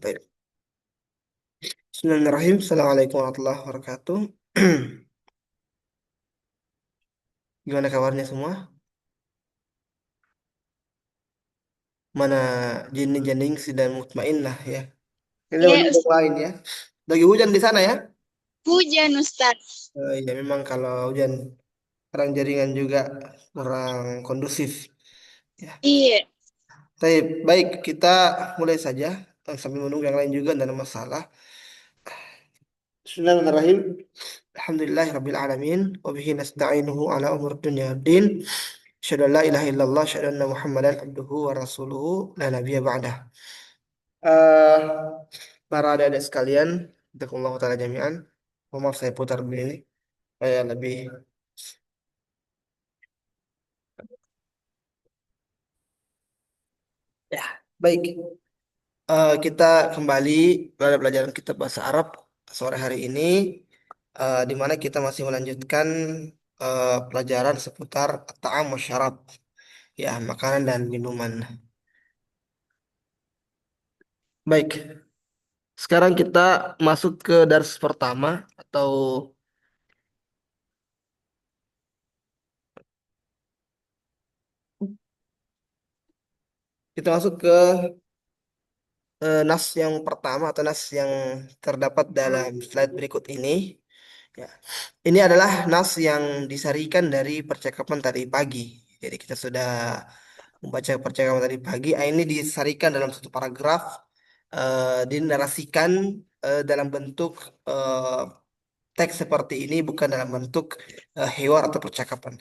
Baik. Bismillahirrahmanirrahim. Assalamualaikum warahmatullahi wabarakatuh. Gimana kabarnya semua? Mana jening-jening dan mutmainnah ya? Ini Ya, banyak yang Ustaz. lain ya. Lagi hujan di sana ya? Hujan, Ustaz. Ya memang kalau hujan kurang jaringan juga kurang kondusif. Ya. Iya. Baik, baik kita mulai saja. Sambil menunggu yang lain juga tidak ada masalah. Bismillahirrahmanirrahim. Alhamdulillahirabbil alamin wa bihi nasta'inuhu ala umur dunya waddin. Asyhadu an la ilaha illallah, asyhadu anna Muhammadan abduhu wa rasuluhu la nabiyya ba'dah. Eh, para adik-adik sekalian, jazakumullah taala jami'an. Oh, maaf saya putar begini supaya lebih ya. Baik, kita kembali pada pelajaran kitab bahasa Arab sore hari ini, di mana kita masih melanjutkan pelajaran seputar ta'am wa syarab, ya makanan dan minuman. Baik, sekarang kita masuk ke dars pertama atau kita masuk ke nas yang pertama atau nas yang terdapat dalam slide berikut ini. Ya. Ini adalah nas yang disarikan dari percakapan tadi pagi. Jadi kita sudah membaca percakapan tadi pagi. Ini disarikan dalam satu paragraf, dinarasikan dalam bentuk eh, teks seperti ini, bukan dalam bentuk hewar atau percakapan.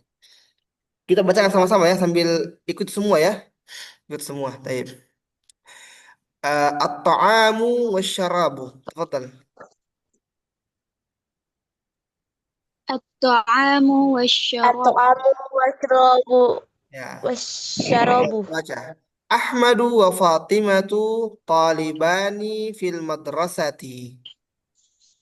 Kita bacakan sama-sama ya sambil ikut semua ya, ikut semua. Baik. At-ta'amu wasyarabu. Tafadhal. At-ta'amu wasyarab. At-ta'amu wasyarabu Ya, wasyarabu. baca. Ahmadu wa Fatimatu talibani fil madrasati.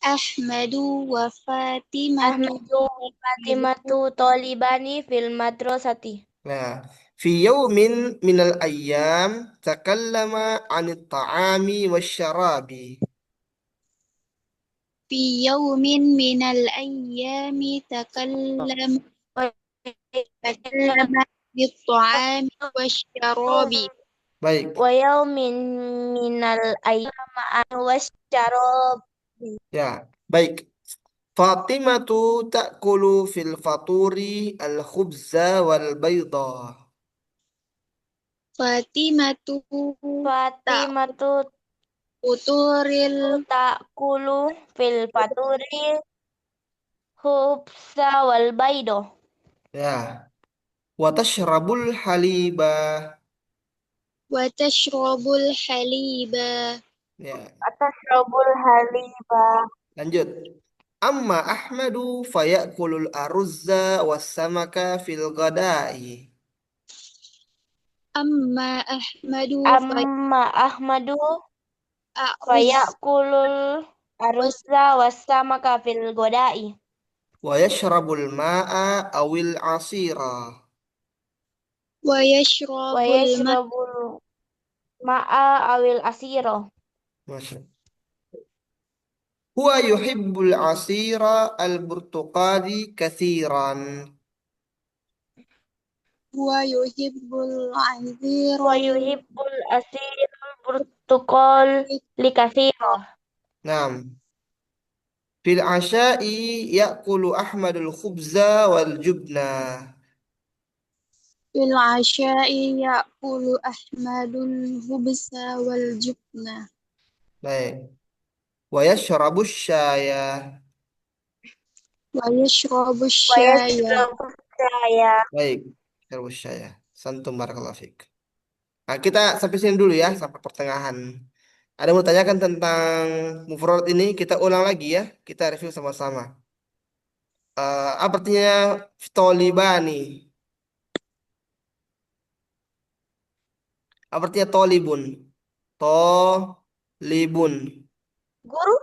Ahmadu wa Fatimatu. Ahmadu wa Fatimatu talibani fil madrasati. Nah, fi yaumin minal ayyam takallama anit ta'ami wasyarabi. Fi yawmin minal ayyami takallama bit-ta'ami wasyarabi. Baik, Wa yaumin minal ayyam wasyarabi. ya, baik. Fatimatu ta'kulu fil faturi al-khubza wal bayda. Fatimatu Fatimatu ta'uturil ta'kulu fil faturi khubsa wal baido. Ya, wa tashrabul haliba. wa tashrabul haliba. Ya, Atasrabul haliba. lanjut. Amma Ahmadu fayakulul aruzza wassamaka fil ghadai. Amma Ahmadu Amma Ahmadu fa'aruz fayakulul was aruzza wassamaka fil godai. Wa yashrabul ma'a awil asira. wa Wa yashrabul ma yashrabul ma'a awil asiro. Masya. Huwa yuhibbul asira al-burtuqali kathiran. wa yuhibbul Wa aziral yuhibbul asirul burtukol likasiro. Naam. Fil asya'i ya'kulu Ahmadul khubza wal jubna. fil asya'i ya'kulu Ahmadul hubsa wal jubna Baik. Wa yashrabus syaya. wa yashrabu Wa syaya. yashrabu saya. Baik. Yashrabus syaya. Santum barakallahu fiik. Nah, kita sampai sini dulu ya, sampai pertengahan. Ada yang mau tanyakan tentang mufrad ini, kita ulang lagi ya. Kita review sama-sama. Apa artinya tolibani? Apa artinya tolibun? Tolibun. Guru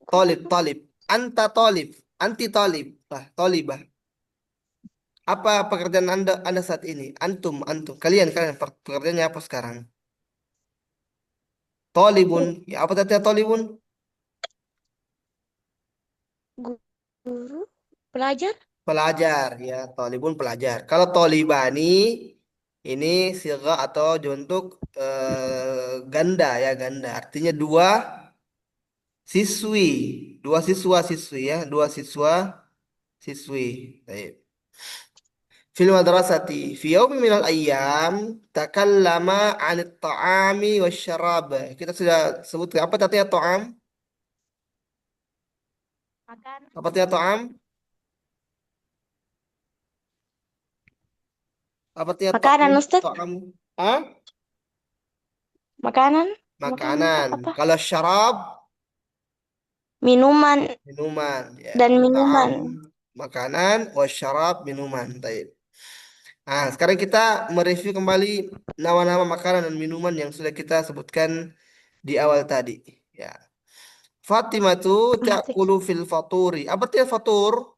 Tolib, tolib. Anta tolib. Anti tolib. Tolibah. Apa pekerjaan Anda saat ini? Antum, antum. Kalian, pekerjaannya apa sekarang? Tolibun. Ya, apa artinya tolibun? Guru, pelajar, Pelajar ya, tolibun pelajar. Kalau tolibani ini siga atau untuk ganda ya, ganda. Artinya dua siswi, dua siswa siswi ya, dua siswa siswi. Baik. Fil madrasati fi yaumin minal ayyam takallama 'anit ta'ami wasyarab. Kita sudah sebut apa artinya ta'am? makan, Apa artinya ta'am? Apa artinya ta'am? makanan Ustaz, Ta'am. Hah? makanan, makanan Makanan. apa? Kalau syarab Minuman minuman ya. dan Ta'am minuman. makanan, wasyarab minuman. Baik. Nah, sekarang kita mereview kembali nama-nama makanan dan minuman yang sudah kita sebutkan di awal tadi. Ya. Fatimatu Asik. ta'kulu fil faturi. Apa artinya fatur?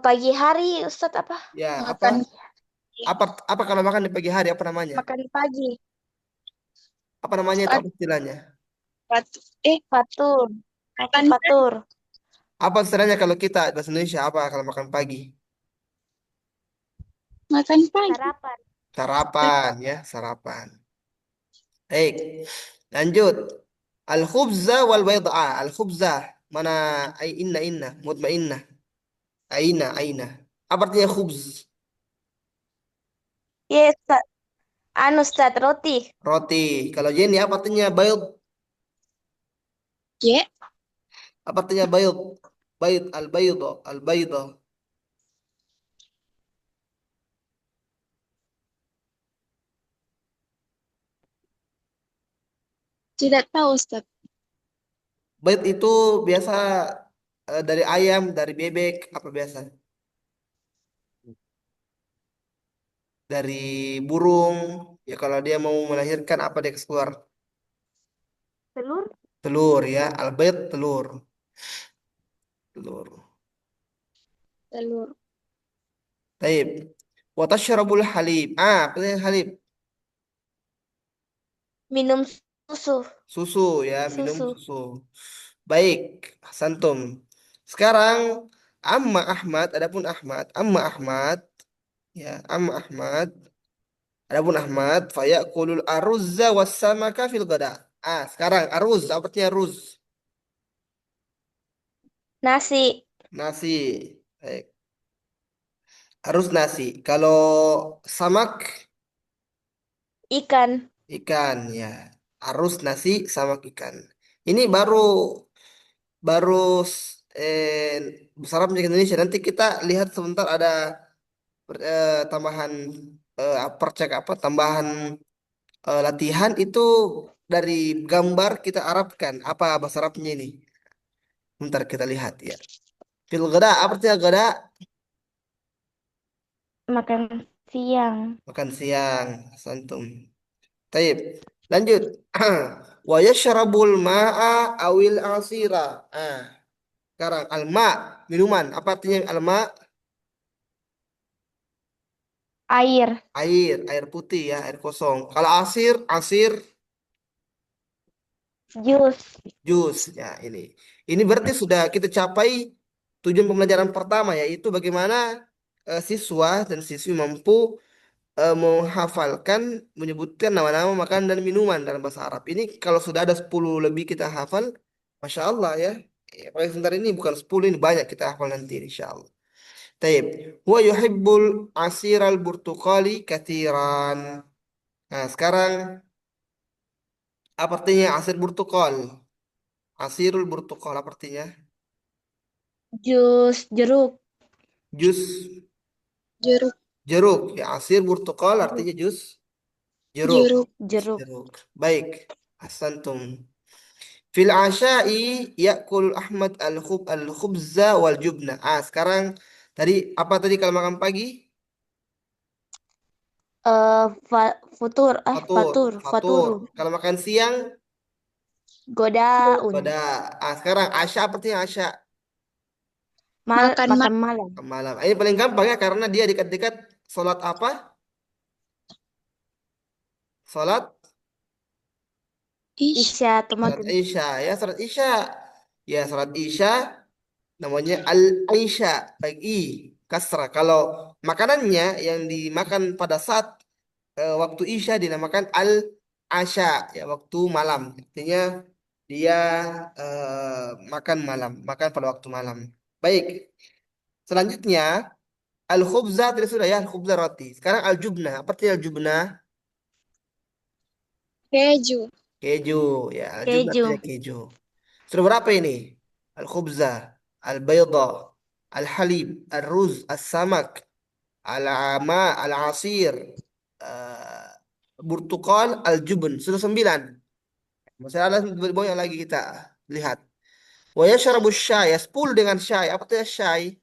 Pagi hari Ustaz apa? Ya, apa? Makan Apa kalau makan di pagi hari apa namanya? Makan pagi. Apa namanya itu saat apa istilahnya? Fatur. Nasi makan fatur. Apa istilahnya kalau kita bahasa Indonesia apa kalau makan pagi? makan pagi. Sarapan. Sarapan ya, sarapan. Baik. Lanjut. Al-khubza wal bayda'a. Al-khubza mana inna mutmainnah. Aina. Apa artinya khubz? Yes, Ustaz. Anu Ustaz, roti. Roti. Kalau Jenny apa artinya bayd? Ya, Apa artinya bayd? Bayd al-bayda, al-bayda. tidak tahu Ustaz. Bayd itu biasa dari ayam, dari bebek, apa biasa? Dari burung. Ya kalau dia mau melahirkan apa dia keluar? Telur. Telur ya, al-bayd telur. Telur. Telur. Taib. Wa tashrabul halib. Ah, apa yang halib? Minum susu. Susu ya, minum Susu. susu. Baik, santum. Sekarang Amma Ahmad ya, Amma Ahmad. Adapun Ahmad fayaqulul aruzza wassamaka fil ghada. Ah, sekarang aruz, apa artinya ruz? Nasi. Nasi. Baik. Aruz nasi. Kalau samak Ikan. ikan ya. Aruz nasi samak ikan. Ini baru baru saraf menjadi Indonesia. Nanti kita lihat sebentar ada tambahan tambahan latihan itu dari gambar kita Arabkan apa bahasa Arabnya ini. Bentar kita lihat ya. Fil gada apa artinya gada? Makan siang. Makan siang, santum. Taib. Lanjut. Wa yashrabul ma'a awil asira. Ah, sekarang alma minuman. Apa artinya alma? Air. Air putih ya, air kosong. Kalau asir Jus. jus ya ini. Ini berarti sudah kita capai tujuan pembelajaran pertama yaitu bagaimana siswa dan siswi mampu menghafalkan menyebutkan nama-nama makanan dan minuman dalam bahasa Arab. Ini kalau sudah ada 10 lebih kita hafal, Masya Allah ya. Paling sebentar ini bukan 10 ini banyak kita hafal nanti insya Allah. Taib. Wa yuhibbul asiral burtukali kathiran. Nah, sekarang apa artinya asir burtukal? Asirul burtukal apa artinya? Jus jeruk. Jus Jeruk. jeruk. Ya, asir burtukal Jeruk. artinya jus jeruk. Jeruk. Jus Jeruk. jeruk. Baik. Asantum. Fil asyai yakul Ahmad al khubza wal jubna. Ah, sekarang tadi apa tadi kalau makan pagi? Futur. Fatur, fatur. Faturu. Kalau makan siang, Godaun. pada. Ah, sekarang asya apa artinya asya? Makan Makan malam. Malam. Ini paling gampang ya karena dia dekat-dekat sholat apa? Salat Ish. Isya atau salat maghrib. Isya ya, salat Isya. Ya, salat Isya namanya al-Isya, baik i kasrah. Kalau makanannya yang dimakan pada saat waktu Isya dinamakan al-Asya, ya waktu malam. Artinya dia makan malam, makan pada waktu malam. Baik. Selanjutnya al-khubza tadi sudah ya, al-khubza roti. Sekarang al-jubna. Apa artinya al-jubna? Keju. Keju, ya. Al-jubna Keju. artinya keju. Sudah berapa ini? Al-khubza, al-bayda, al-halib, al-ruz, al-samak, al-ama, al-asir, eh, burtukal, al-jubn. Sudah 9. Masih ada banyak lagi kita lihat. Wa yashrabu syai, 10 dengan syai. Apa itu syai?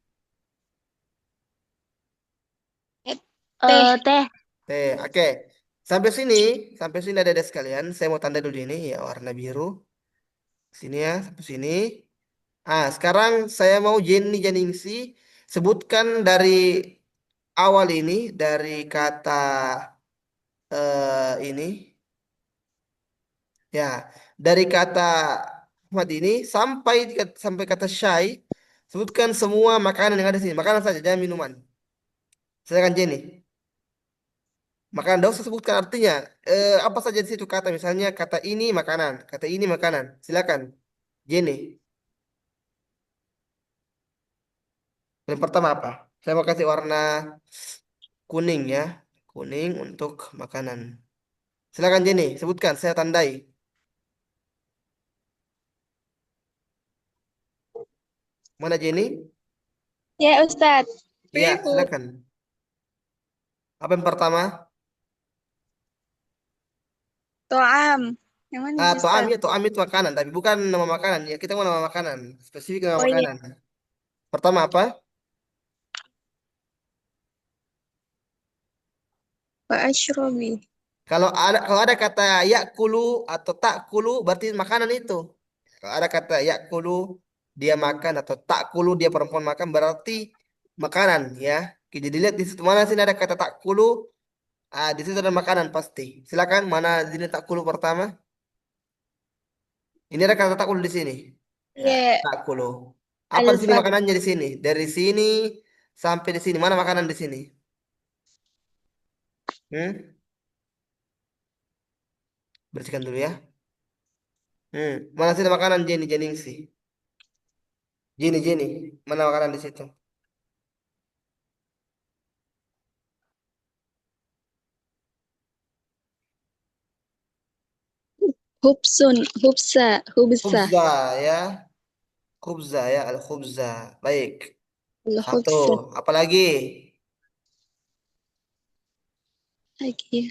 Eh, Teh. Teh. Oke. Sampai sini, sampai sini ada sekalian. Saya mau tanda dulu ini ya, warna biru. Sini ya, sampai sini. Sekarang saya mau Jenny Janingsi sebutkan dari awal ini, dari kata ini ya, dari kata Ahmad ini sampai kata Syai, sebutkan semua makanan yang ada di sini. Makanan saja, jangan minuman. Silakan Jenny. Makanan, tidak usah sebutkan artinya. Apa saja di situ kata, misalnya kata ini makanan, kata ini makanan. Silakan Jenny. Yang pertama apa? Saya mau kasih warna kuning ya. Kuning untuk makanan. Silakan Jenny, sebutkan, saya tandai. Mana Jenny? Ya, Ustadz. Ya, Prihut. silakan. Apa yang pertama? To'am. Yang mana nih, To'am Ustadz? ya, to'am itu makanan, tapi bukan nama makanan. Ya, kita mau nama makanan. Spesifik nama Oh iya. makanan. Pertama apa? Wa ashrobi. Kalau ada kata yakulu atau takulu berarti makanan itu. Kalau ada kata yakulu dia makan atau takulu dia perempuan makan berarti makanan ya. Oke, jadi lihat di situ mana sini ada kata takulu, di situ ada makanan pasti. Silakan mana di sini takulu pertama? Ini ada kata takulu di sini. Ya, Ya, takulu. Apa di sini al-fat. makanannya di sini? Dari sini sampai di sini mana makanan di sini? Hmm? Bersihkan dulu ya. Mana sini makanan Jenny Jeningsi? Jenny, mana makanan di situ? Hubsun. Hubsa. Hubsa. Khubza ya, khubza ya, al khubza. Baik. Satu. Al-hubsa. Apalagi? Lagi.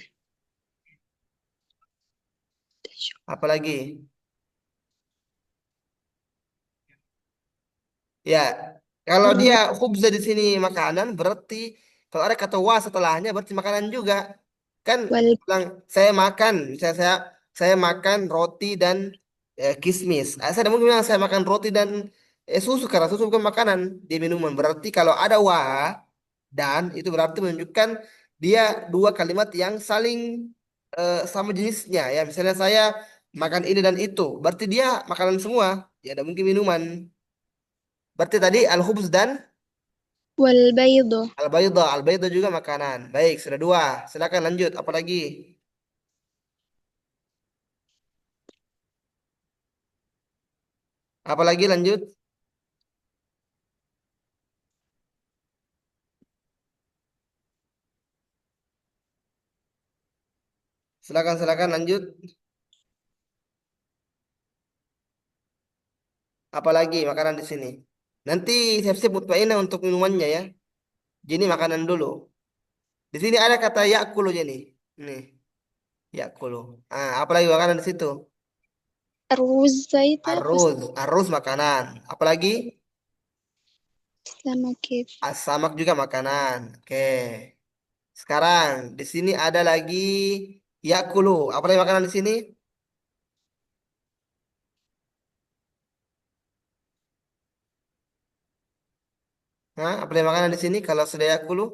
Apalagi? Ya, kalau dia Rum- khubza di sini makanan berarti kalau ada kata wa setelahnya berarti makanan juga. Kan Wal bilang saya makan, misalnya saya makan roti dan kismis. Saya tidak mungkin bilang saya makan roti dan susu karena susu bukan makanan, dia minuman. Berarti kalau ada wa dan itu berarti menunjukkan dia dua kalimat yang saling sama jenisnya ya. Misalnya saya makan ini dan itu, berarti dia makanan semua. Ya, tidak mungkin minuman. Berarti tadi al-khubz dan Walbaydo. al-bayda. Al-bayda juga makanan. Baik, sudah dua. Silakan lanjut. Apa lagi? Apa lagi lanjut? Silakan lanjut. Apa lagi makanan di sini? Nanti siap-siap mutmainah untuk minumannya ya. Jadi makanan dulu. Di sini ada kata yakulu jadi. Nih, yakulu. Apa lagi makanan di situ? Arwuza itu apa, Arroz, Ustadz? arroz makanan. Apa lagi? Sama kif. Asamak juga makanan. Oke. Sekarang di sini ada lagi yakulu. Apa lagi makanan di sini? Apa lagi makanan di sini? Kalau sudah yakulu,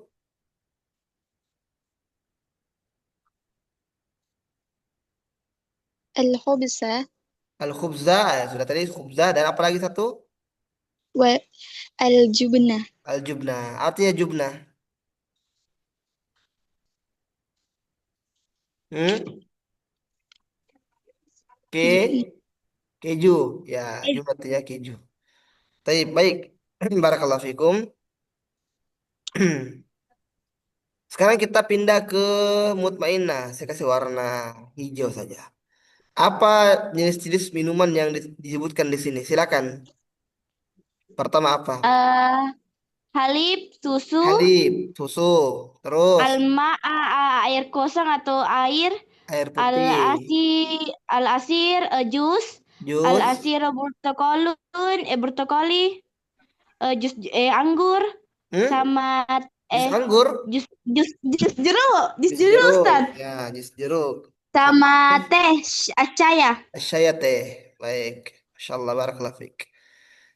الخبز Al-khubza, sudah tadi khubza dan apa lagi satu? والجبنة. Al-jubna. Artinya jubna. Hmm? جبنة. Keju. Ya, jubna artinya keju. Baik, baik. Barakallahu fikum. Sekarang kita pindah ke mutmainnah. Saya kasih warna hijau saja. Apa jenis-jenis minuman yang disebutkan di sini? Silakan. Pertama apa? Eh, Halib, susu, Halib, susu, terus air kosong atau air, air al putih, asir, al asir, jus, al jus, asir bertokolun, bertokoli, jus anggur, hmm? sama Jus eh anggur, jus jeruk, jus jus jeruk jeruk, Ustaz, ya jus jeruk, sama sama teh acaya. syaya teh. Baik, Masya Allah, barakallahu fik.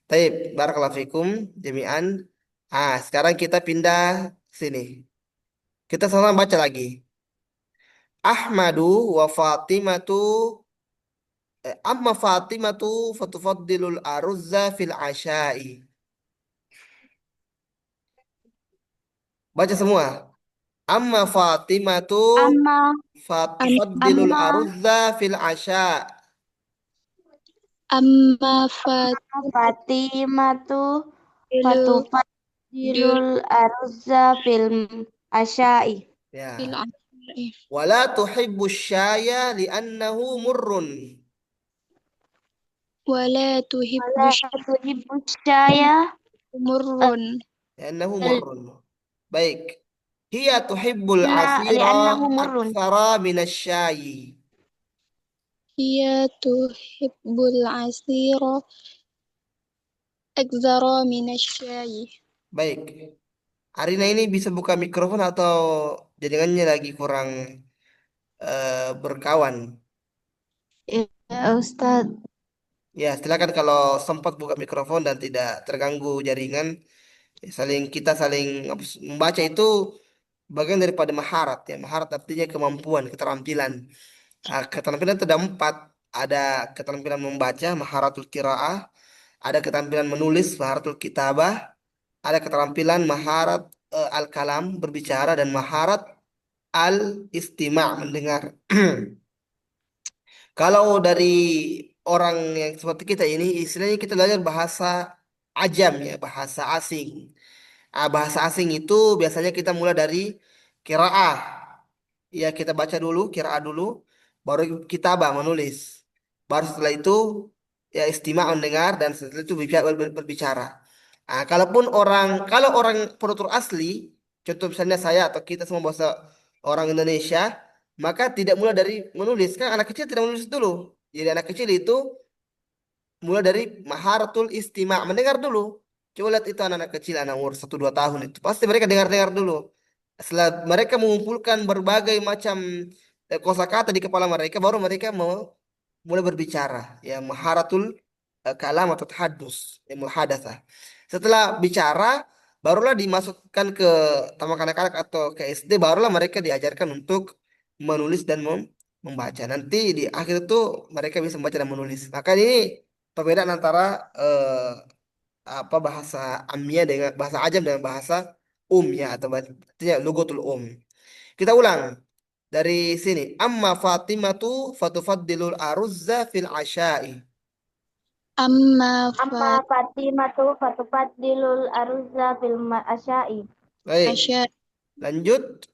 Taib, barakallahu fikum, jami'an. Sekarang kita pindah sini. Kita sama baca lagi. Ahmadu wa Fatimatu amma Fatimatu fatufaddilul aruzza fil ashai. Baca semua. Amma Fatimatu Amma fatufaddilul amma aruzza fil asha. أما Fatimatu فاتل دل fatufadilul aruzza film asyai. Ya. بالعشاء Wala tuhibbu syaya li'annahu murrun. ولا تحب Wala tuhibbu syaya مر Li'annahu murrun. Baik. Hiya tuhibbul asira li'annahu murrun. aktsara minasyayi. هي تحب العصير أكثر من الشاي. Baik. Arina ini bisa buka mikrofon atau jaringannya lagi kurang berkawan. Ya Ustaz. Ya, silakan kalau sempat buka mikrofon dan tidak terganggu jaringan, kita saling membaca itu bagian daripada maharat ya. Maharat artinya kemampuan, keterampilan. Keterampilan itu ada empat. Ada keterampilan membaca, maharatul qiraah. Ada keterampilan menulis, maharatul kitabah. Ada keterampilan maharat al-kalam, berbicara. Dan maharat al-istima' mendengar. Kalau dari orang yang seperti kita ini, istilahnya kita belajar bahasa ajam ya, bahasa asing. Bahasa asing itu biasanya kita mulai dari qiraah. Ya kita baca dulu, qiraah dulu, baru kitabah menulis. Baru setelah itu ya istima' mendengar dan setelah itu berbicara. Kalau orang penutur asli, contoh misalnya saya atau kita semua bahasa orang Indonesia, maka tidak mulai dari menulis. Kan anak kecil tidak menulis dulu. Jadi anak kecil itu mulai dari maharatul istima' mendengar dulu. Coba lihat itu anak-anak kecil anak umur 1 2 tahun itu pasti mereka dengar-dengar dulu. Setelah mereka mengumpulkan berbagai macam kosakata di kepala mereka, baru mereka mau mulai berbicara. Ya maharatul kalam atau tahadus, ya muhadatsah. Setelah bicara, barulah dimasukkan ke taman kanak-kanak atau ke SD, barulah mereka diajarkan untuk menulis dan membaca. Nanti di akhir itu mereka bisa membaca dan menulis. Maka ini perbedaan antara apa bahasa Amnya dengan bahasa Ajam dengan bahasa ya atau artinya lugatul Kita ulang dari sini. Amma Fatimatu fatufaddilul aruzza fil ashai. أما Amma Fatimatu fatufadilul aruzza film asyai. Baik, فالعشاء lanjut.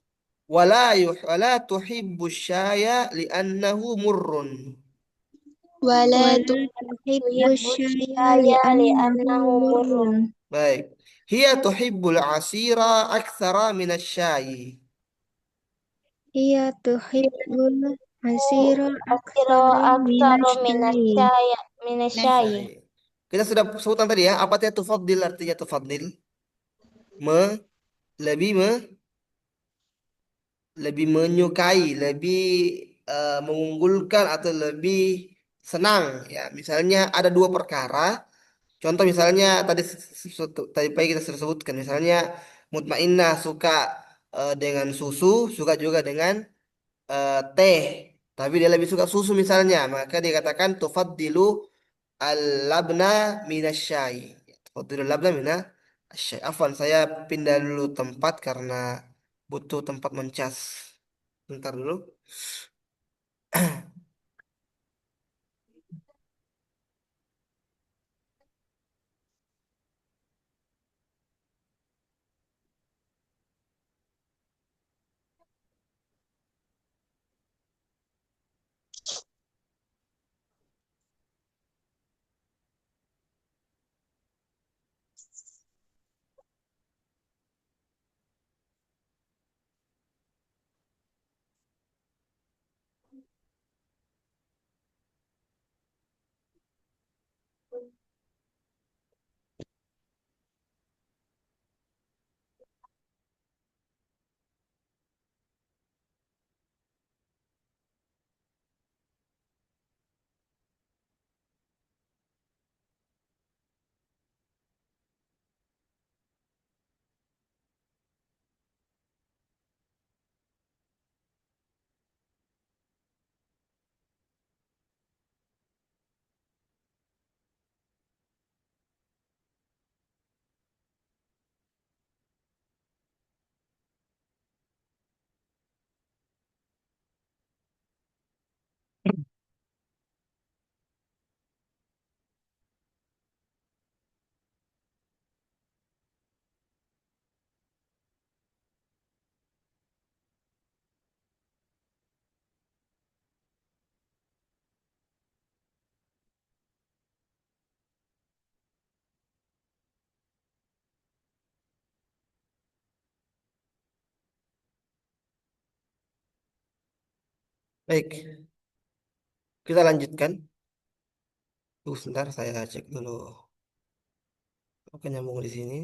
Wala tuhibbu syaya li'annahu murrun. ولا Wala تحب tuhibbu الشاي syaya لأنه li'annahu مر. murrun. Baik. Hiya tuhibbul asira aktsara minasyayi. هي تحب العصير Asiro أكثر من aksaru الشاي. minasyai. Kita sudah sebutkan tadi ya, apa itu tufaddil artinya tufaddil? Me, lebih lebih menyukai, lebih mengunggulkan atau lebih senang ya. Misalnya ada dua perkara. Contoh misalnya tadi pagi kita sudah sebutkan misalnya mutmainnah suka dengan susu, suka juga dengan teh. tapi dia lebih suka susu misalnya, maka dikatakan tufaddilu al-labna minasyai. Tufaddilu al-labna minasyai. Afwan, saya pindah dulu tempat karena butuh tempat mencas. Bentar dulu. Baik, kita lanjutkan. Tunggu sebentar, saya cek dulu. Oke, nyambung di sini.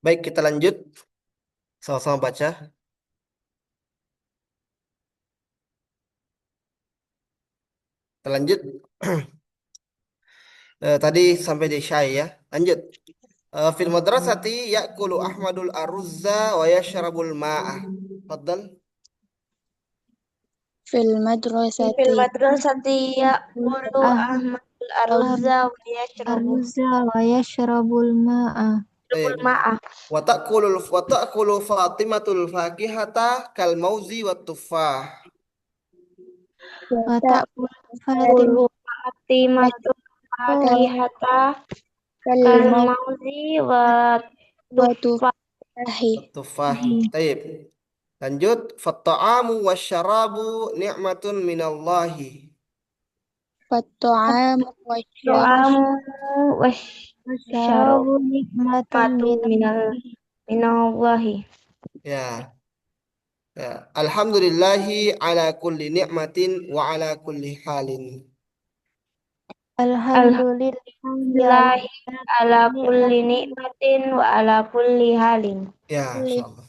Baik, kita lanjut. Sama-sama baca. Kita lanjut. Tadi sampai di syai ya. Lanjut. Fil madrasati ya'kulu Ahmadul aruzza wa yashrabul ma'ah. Faddal. Fil Fil madrasati madrasati ya'kulu ahmad Ahmadul aruzza wa yashrabu arza wa yashrabul ma'a yashrabul Baik. ma'ah. Wa ta'kulu Fatimatul fakihata kal mauzi wat tufah. wa ta'kul Kulu Fatimah Fatimatu fakihata kal kal maut mauzi wa wa tufah. tufahi. Tufahi. Taib. Lanjut. Fatta'amu wasyarabu ni'matun minallahi. Fat'am wa Doamu syarabu wasyarabu nikmatun matu minallahi. minallahi. Ya. Ya. Alhamdulillahi ala kulli ni'matin wa ala kulli halin. Alhamdulillahi ala Alhamdulillahi ala kulli nikmatin nikmatin wa ala kulli halin. Ya, kulli insyaallah.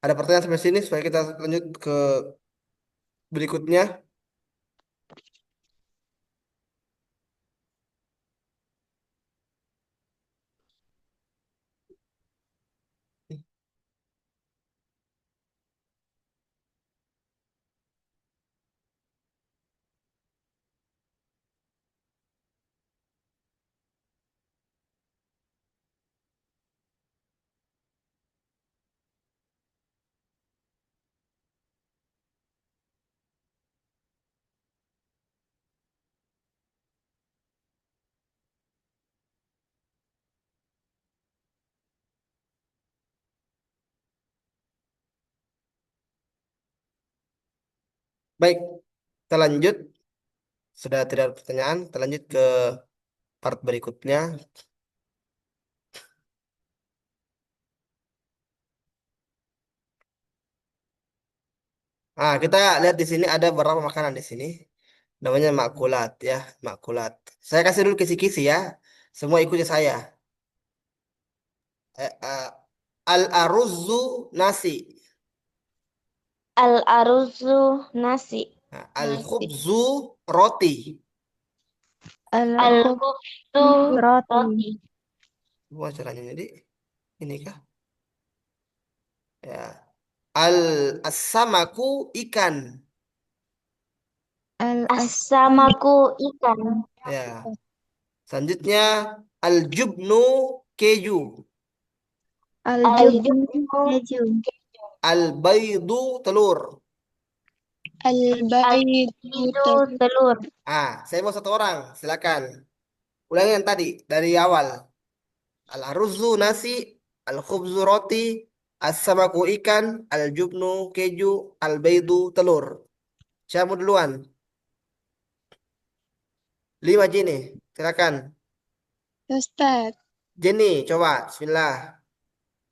Ada pertanyaan sampai sini supaya kita lanjut ke berikutnya. Baik, kita lanjut. Sudah tidak ada pertanyaan, kita lanjut ke part berikutnya. Nah, kita lihat di sini ada beberapa makanan di sini. Namanya makulat ya, makulat. Saya kasih dulu kisi-kisi ya. Semua ikuti saya. Eh, eh, al-aruzzu nasi. Al-aruzu nasi. Nah, nasi al-khubzu roti. Al-khubzu Roti. Gimana caranya jadi? Ini kah? Ya. As-samaku ikan. As-samaku ikan. Ya. Selanjutnya al-jubnu keju. Al-jubnu Al-jubnu keju. Al-baydu telur. Al-baidu itu telur. Saya mau satu orang. Silakan. Ulangi yang tadi dari awal. Al-aruzzu nasi, al-khubzu roti, as-samaku ikan, al-jubnu keju, al-baydu telur. Siapa mau duluan? 5 Jenny. Silakan. Ustaz. Jenny, coba. Bismillah.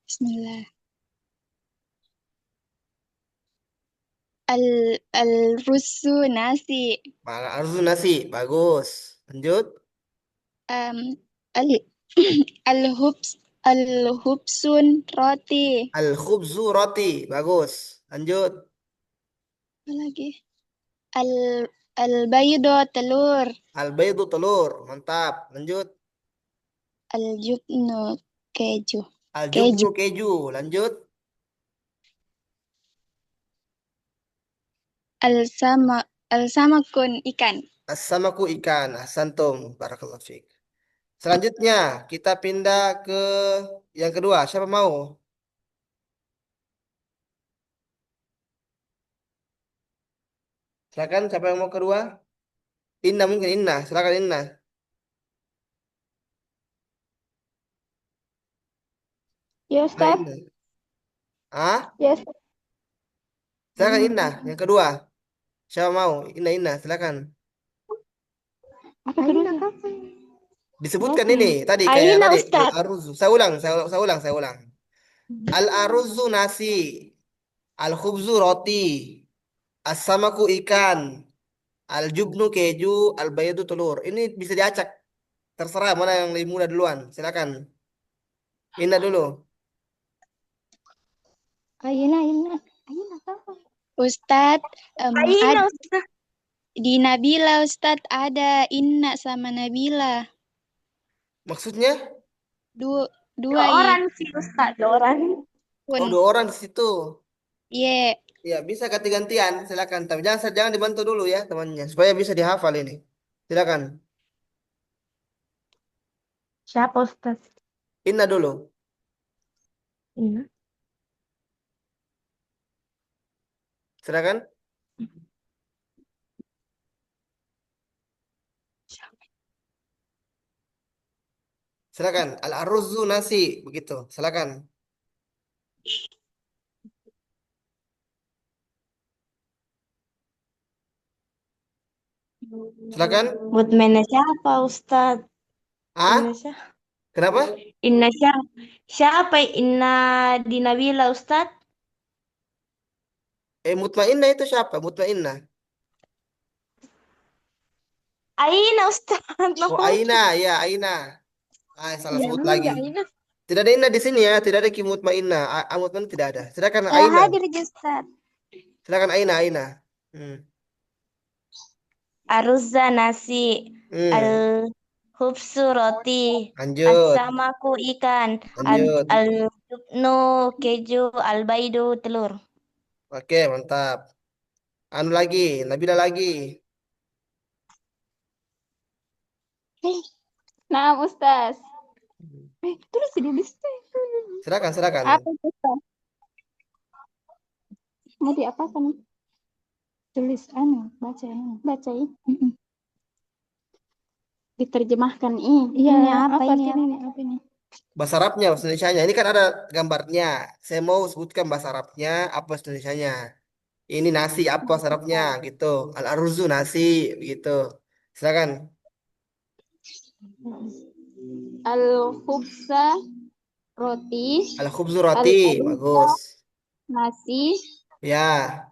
Bismillah. Al-rusu nasi. Al-aruzzu nasi. Bagus. Lanjut. Um, al al-hubs al-hubsun roti. Al-khubzu roti. Bagus. Lanjut. Apa lagi? Al al-baydo telur. Al-baydu telur. Mantap. Lanjut. Al-jubnu keju. Keju. Al-jubnu keju. Lanjut. Al-sama al-samakun ikan. As-samaku ikan. Ahsantum. Barakallahu fiik. Selanjutnya kita pindah ke yang kedua. Siapa mau? Silakan siapa yang mau kedua? Inna mungkin Inna. Silakan Inna. Ya, Nah, Ustaz. Inna. Ah, Ya, Ustaz. silakan Inna. Yang kedua. Siapa mau? Inna Inna. Silakan. Apa kedua? Disebutkan ini tadi kayak Aina, tadi Ustaz. al-arzuzu. Saya ulang. Al-arzuzu nasi, al-khubzu roti, as-samaku ikan, al-jubnu keju, al-bayadu telur. Ini bisa diacak. Terserah mana yang lebih mudah duluan. Silakan. Inna dulu. Aina. Apa? Ustaz, Aina, Ustaz. di Nabila Ustaz ada Inna sama Nabila. Maksudnya? Dua Dua dua orang sih, Ustaz. Dua orang. Oh, pun. 2 orang di situ. Ye. Ya, bisa ganti-gantian. Silakan. Tapi jangan dibantu dulu ya temannya supaya bisa dihafal ini. Silakan. Siapa, Ustaz? Inna dulu. Iya. Silakan. Silakan. Al-aruzzu nasi begitu. Silakan. Silakan. Mutmana siapa, Ustaz? Inna Ah, siapa? kenapa? Inna siapa? Siapa Inna di Nabila, Ustaz? Mutmainnah itu siapa? Mutmainnah. Aina, Ustaz. Oh, No. Aina, ya Aina. Salah Ya, sebut lagi. ada Aina. Tidak ada Inna di sini ya. Tidak ada Ki Mutmainnah. Mutmainnah tidak ada. Silakan Ya Aina. hadir Ustaz. Silakan Aina. Hmm. Aruzza nasi, al Hmm. hubsu roti, Lanjut. as-samaku ikan, Lanjut. al-jubnu keju, al-baidu telur. Oke, mantap. Anu lagi, Nabila lagi. Nah, Ustaz. Tulis dulu. Silakan. Apa Ustaz? Mau diapakan? Tulis baca ya. Diterjemahkan Iya, ini apa apa ini? apa ini? Bahasa Arabnya, bahasa Indonesianya. Ini kan ada gambarnya. Saya mau sebutkan bahasa Arabnya, apa bahasa Indonesianya. Ini nasi, apa bahasa Arabnya, gitu. Al-arzu nasi, gitu. Silakan. Al-khubza roti, Al-khubzu roti, al-arza bagus. nasi, Ya,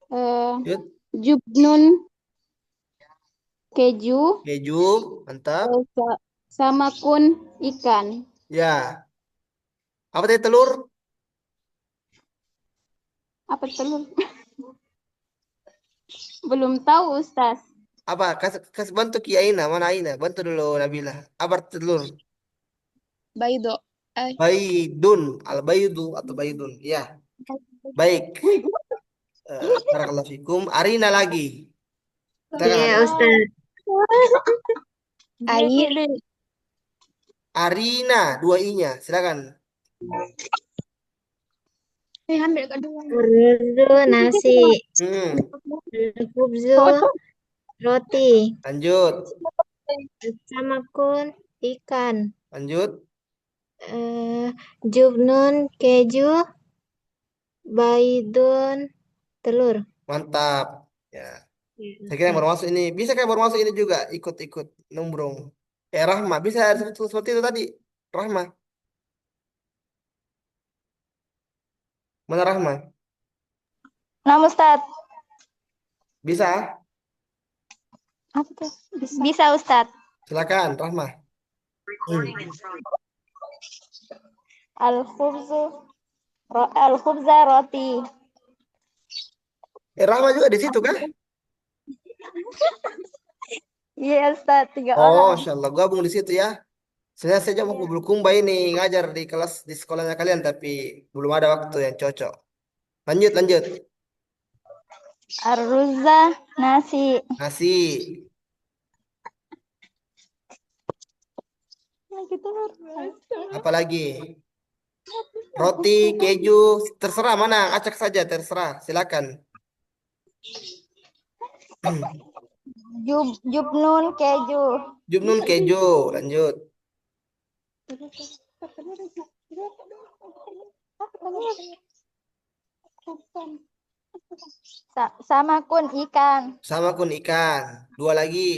eh, yuk. jubnun keju, Keju, mantap. sama kun ikan. Ya, apa tadi telur? Apa telur? Belum tahu Ustaz. Apa? Kasih bantu Ki Aina. Mana Aina? Bantu dulu Nabila. Apa arti telur? Baydo. Baidun. Al-baidu atau baidun. Ya, baik. Barakallahu fikum. Arina lagi. Silakan. Iya, Ustaz. Air. Arina, dua i-nya. Silakan. Ambil kedua. Ruzu nasi. Hmm, Khubzu roti. lanjut. Samakun ikan. Lanjut. Eh, Jubnun keju. Baidun telur. Mantap. Ya. Ya, Saya kira yang Ustaz. baru masuk ini. Bisa kayak baru masuk ini juga. Ikut-ikut. Nombrong. Rahma. Bisa seperti itu tadi. Rahma. Mana Rahma? Nama Ustaz. Bisa? Apa tuh? Bisa Ustaz. Silakan, Rahma. Hmm. Al-khubza roti. Rahma juga di situ kah? Iya Ustaz, 3 Oh, orang. Insya Allah. Gabung di situ ya. Sebenarnya saya mau Bulukumba ini ngajar di kelas di sekolahnya kalian, tapi belum ada waktu yang cocok. Lanjut, lanjut. Arruza nasi. Nasi. Apalagi? Roti, keju, terserah mana, acak saja, terserah. Silakan. Jubnun keju. Jumnun keju, lanjut. Sama kun ikan. Sama kun ikan. Dua lagi.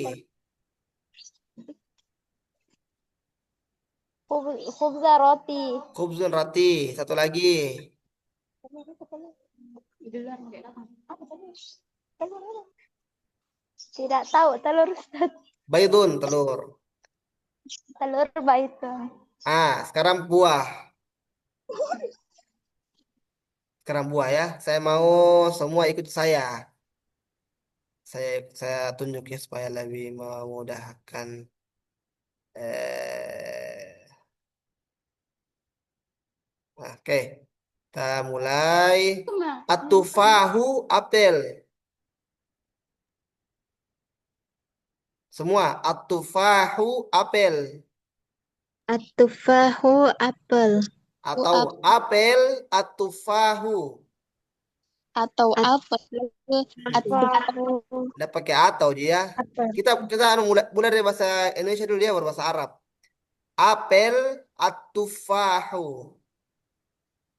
Khubza roti. Khubzun roti. Satu lagi. Tidak tahu telur Ustaz. Baydun, telur. Telur baitun. Sekarang buah. Sekarang buah ya. Saya mau semua ikut saya. Saya tunjuk ya supaya lebih memudahkan. Eh, oke. Kita mulai. Atufahu apel. Semua. Atufahu apel. Atufahu apel. Atau apel atufahu. Atau apa? Atufahu Udah pakai atau dia. apel. Kita anu, mulai dari bahasa Indonesia dulu ya baru bahasa Arab. Apel atufahu.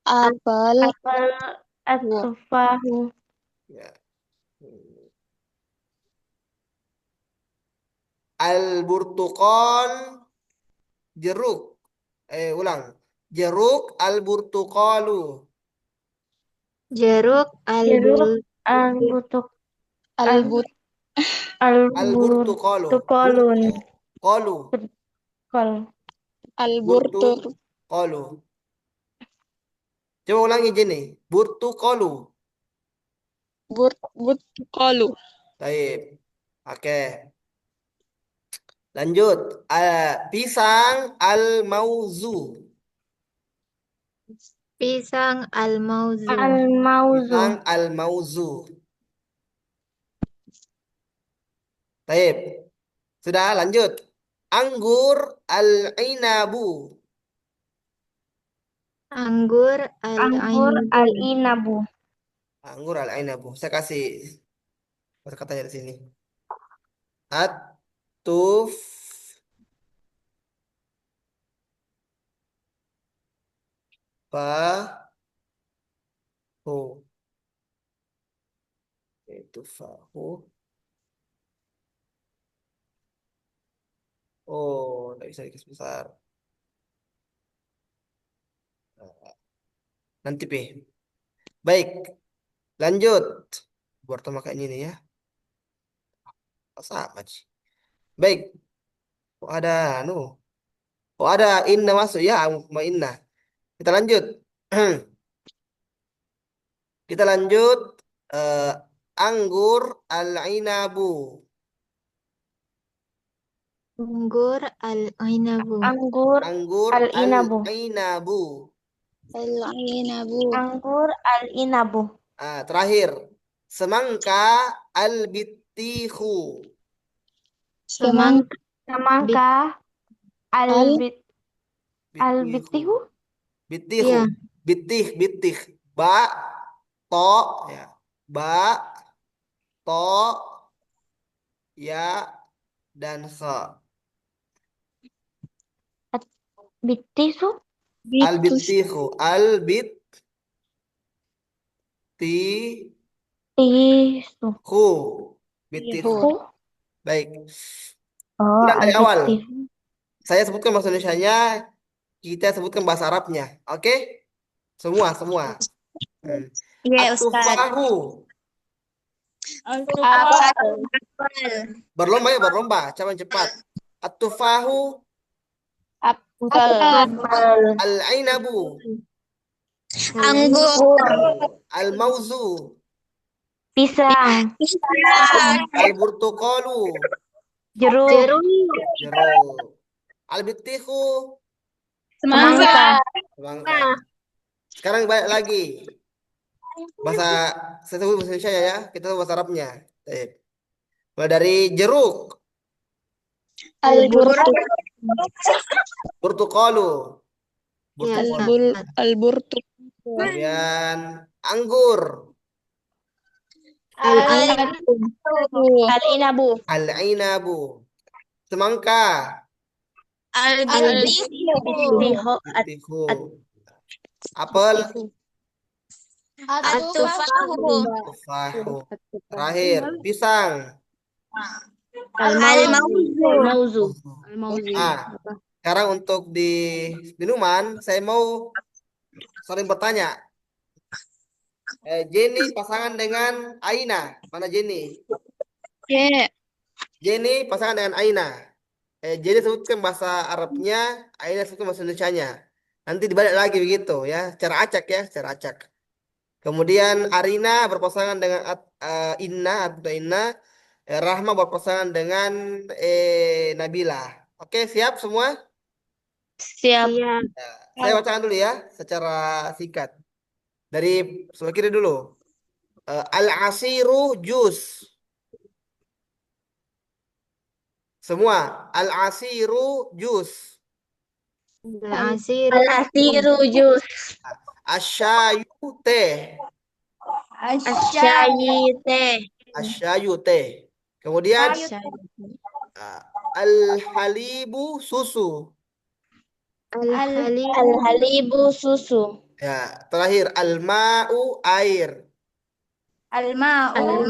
Apel. Apel atufahu. Ya. Al-burtuqal jeruk. Ulang. Jeruk al-burtuqalu. Jeruk Jeruk albul albutuk Albut. Al-burtuqalu. alburtukolun Burtuqalu. kol Alburtur. Burtuqalu. Coba ulangi Jenny. Burtuqalu. But kolu. Baik. Oke. Lanjut. Pisang al-mauzu. pisang almauzu. almauzu Pisang al-mauzu. Baik. Sudah lanjut. Anggur al-inabu. Anggur anggur al-ainabu. al-inabu Anggur al-inabu. Saya kasih kata-katanya di sini. Atuf fahu. Itu fahu. Oh, tidak bisa dikasih besar. Nanti P. Baik, lanjut. Buat sama kayak ini ya. Sama sih. Baik. Oh, ada anu. Oh, ada inna masuk ya, sama inna. Kita lanjut. Kita lanjut. eh, Anggur al-inabu. Anggur al-inabu. Anggur Anggur al-inabu. al-inabu. Al-inabu. Anggur al-inabu. Terakhir. Semangka al-bittihu. Semangka Semangka al-bitihu. al-bitihu. Bittihu. Iya. Bitih. Ba, to, ya. Ba, to, ya, dan so. Bitihu. Al-bittihu. Tisu. Bittihu. Hu. Baik. Oh, Ulang dari awal. al-bitihu. Saya sebutkan bahasa Indonesianya, kita sebutkan bahasa Arabnya. Oke? Semua. Hmm. Iya, Ustaz. At-tufahu. Apel. Berlomba. Cepat. At-tufahu. Apel. Al-ainabu. Anggur. Al-mauzu. Pisang. Al-burtuqalu. Jeruk. Jeruk. Al-bittihu. Semangka. Semangka. Sekarang balik lagi. Saya sebut bahasa Indonesia ya. Kita sebut bahasa Arabnya. Baik. Mulai dari jeruk. Burtuqalu. Al-burtuk. Kemudian anggur. Al-inabu. Al-ainabu. Semangka. Bitihu. Bittihu. Apel. At-tufahu. Tufahu. Terakhir, pisang. Al-mauzu. Sekarang untuk di minuman, saya mau saling bertanya. Jenny pasangan dengan Aina. Mana Jenny? Ya. Jenny pasangan dengan Aina. Jenny sebutkan bahasa Arabnya, Aina sebutkan bahasa Indonesianya. Nanti dibalik lagi begitu ya, secara acak. Kemudian Arina berpasangan dengan Inna atau Inna. Rahma berpasangan dengan Nabila. Oke, siap semua? Siap. Saya bacakan dulu ya, secara singkat. Dari sebelah kiri dulu. Al-asiru jus. Semua. Al-asiru jus. Al-asiru jus. Asyayu teh. Asyayi teh. Asyayu teh. Kemudian al-halibu susu. Al-halibu susu. Ya, terakhir al-ma'u air. Al-ma'u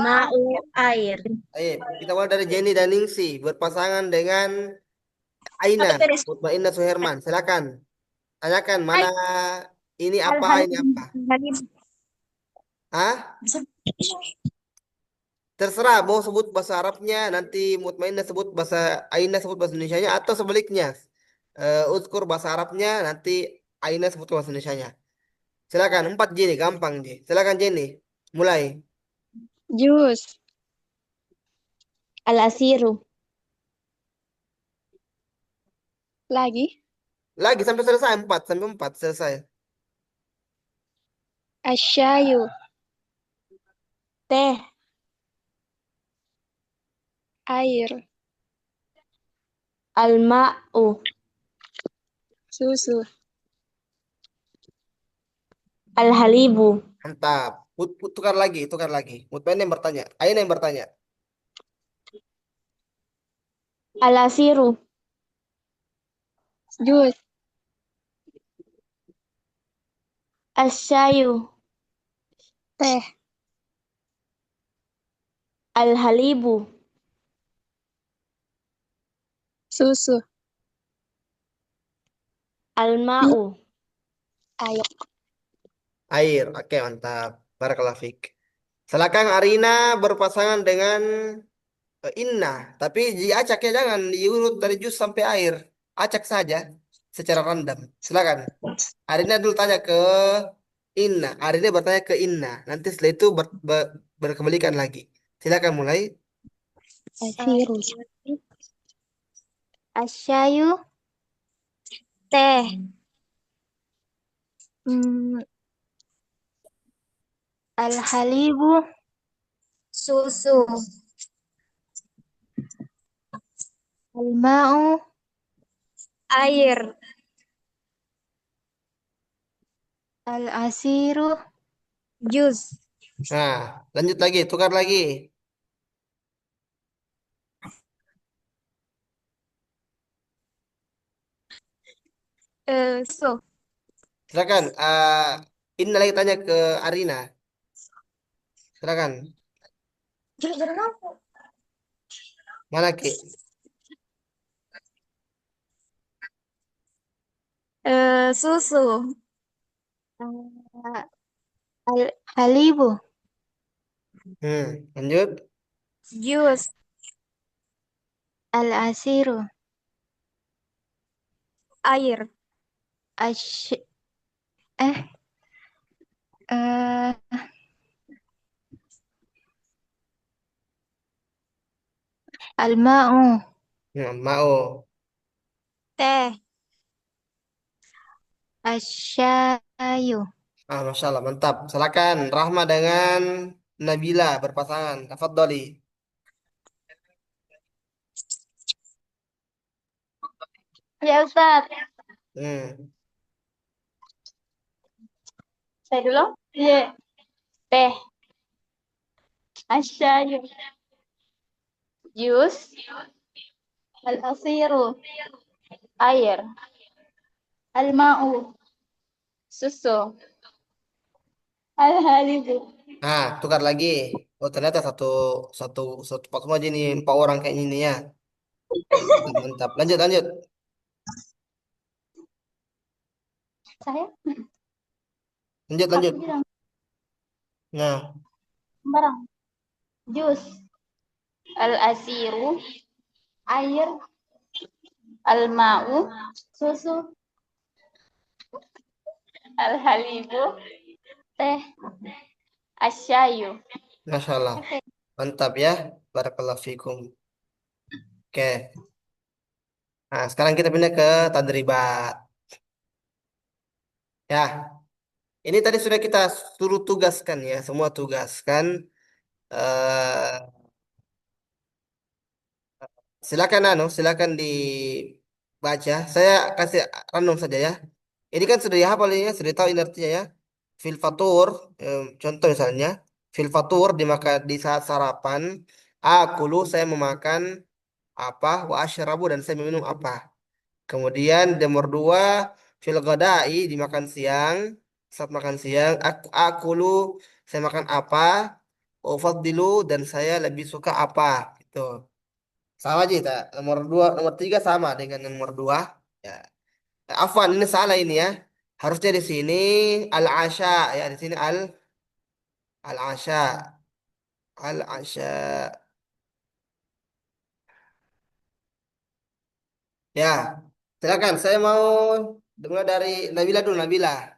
air. Baik, kita mulai dari Jenny dan Ningsi berpasangan dengan Aina, Mutmainnah Suherman. Silakan. Tanyakan mana ini apa. Hah? Terserah mau sebut bahasa Arabnya, nanti Mutmainnah sebut bahasa Aina sebut bahasa Indonesianya atau sebaliknya. Uzkur bahasa Arabnya, nanti Aina sebut bahasa Indonesianya. Silakan, 4 Jenny, gampang Jenny. Silakan Jenny, mulai. Jus. Al-asiru. Lagi. Lagi sampai selesai 4 selesai. Asyayu. Teh. Air. Al-ma'u. Susu. Al-halibu. Mantap. Tukar lagi. Mutmainnah yang bertanya. Aina yang bertanya. Al-asiru. Jus. Asyayu. Teh. Al-halibu. Susu. Al-ma'u. Air. Air. Oke, mantap. Barakallahu fiik. Silakan Arina berpasangan dengan Inna. Tapi diacak ya, jangan diurut dari jus sampai air. Acak saja secara random. Silakan. Arina dulu tanya ke Inna. Arina bertanya ke Inna. Nanti setelah itu berkembalikan lagi. Silakan mulai. Asiru. Asyayu. Teh. Al-halibu. Susu. Al-ma'u. Air. Al-asiru. Jus. Nah, lanjut lagi, tukar lagi. So. Silakan. Ini lagi tanya ke Arina. Silakan. Mana Ki? Susu. Al-halibu. Lanjut. Jus. Al-asiru. Air. Ash eh eh Al-ma'u. Mau. Teh. Asyayu. Masya Allah, mantap. Silakan. Rahma dengan Nabila berpasangan. Tafadholi. Ya Ustaz. Hmm. Saya dulu. Iya. Teh. Asyayu. Jus. Al-asiru. Air. Al-ma'u. Susu. Al-halibu. Tukar lagi. Oh, ternyata satu satu satu pakem aja nih 4 orang kayak ini ya. Mantap. Lanjut, lanjut. Saya Lanjut, aku lanjut. bilang Nah, sembarang. Jus. Al-asiru. Air. Al-ma'u. Susu. Al-halibu. Teh. Asyayu. Masya Allah. Mantap ya. Barakallahu fikum. Oke. Nah, sekarang kita pindah ke tadribat. Ya, ini tadi sudah kita suruh tugaskan ya, semua tugaskan. eh Silakan silakan dibaca. Saya kasih random saja ya. Ini kan sudah dihafal ini ya, sudah tahu ini artinya ya. Fil fatur, contoh misalnya, fil fatur dimakan di saat sarapan, akulu saya memakan apa, wa asyrabu dan saya minum apa. Kemudian nomor 2 fil ghadai dimakan siang, saat makan siang, akulu saya makan apa, ufaddilu dan saya lebih suka apa gitu. Sama aja tak? Nomor 3 sama dengan nomor 2. Ya. Afwan, ini salah ini ya. Harusnya di sini al-asya ya, di sini al-asya. Al-asya. Ya. Silakan, saya mau dengar dari Nabila dulu, Nabila.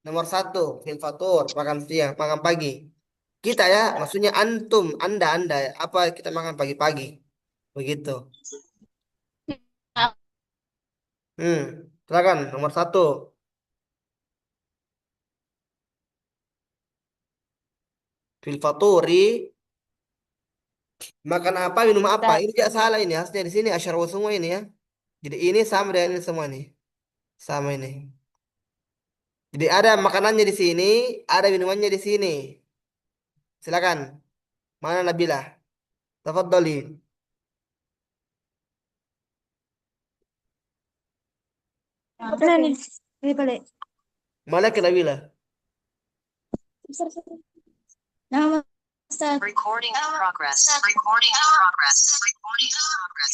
Nomor 1, fil fatur, makan siang, makan pagi. Kita ya, maksudnya antum, anda, apa kita makan pagi-pagi. Begitu. Silakan, nomor 1. Fil faturi, makan apa, minum apa. Ustaz. Ini tidak salah ini. Harusnya di sini asyarwa semua ini ya. Jadi ini sama dengan ini semua nih. Sama ini. Jadi ada makanannya di sini, ada minumannya di sini. Silakan. Mana Nabila? Tafadhali. Mana nih? Ini balik. Mana ke Nabila? Nama Ustaz. Recording in progress. Recording in progress. Recording in progress.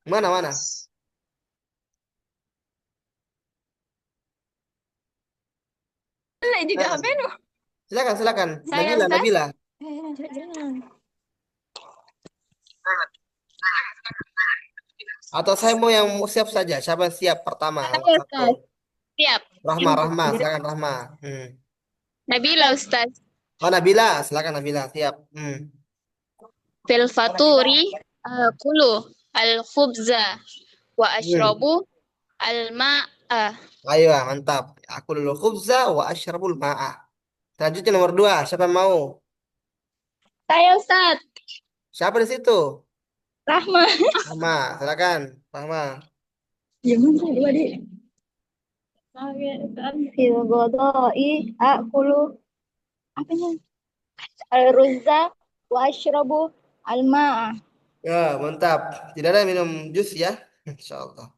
Mana? Ini juga Nah, apa itu? silakan. Saya Nabila, Ustaz. Nabila. Jangan. Atau saya mau yang siap saja. Siapa yang siap pertama? Nomor Saya 1. Ustaz. Siap. Rahma. Silakan Rahma. Nabila Ustaz. Oh Nabila, silakan Nabila. Siap. Fil faturi kulu. al-khubza wa Hmm. ashrabu al-ma'a. Ayo, mantap. Aku dulu khubza wa asyrabul ma'ah. Selanjutnya nomor 2. Siapa yang mau? Saya Ustaz. Siapa di situ? Rahma. Rahma, silakan. Rahma. Gimana sih tadi? Fil ghadai akulu apanya? Al-ruzza wa ashrabu al-ma'a. Ya, mantap. Tidak ada minum jus ya? Insya Allah.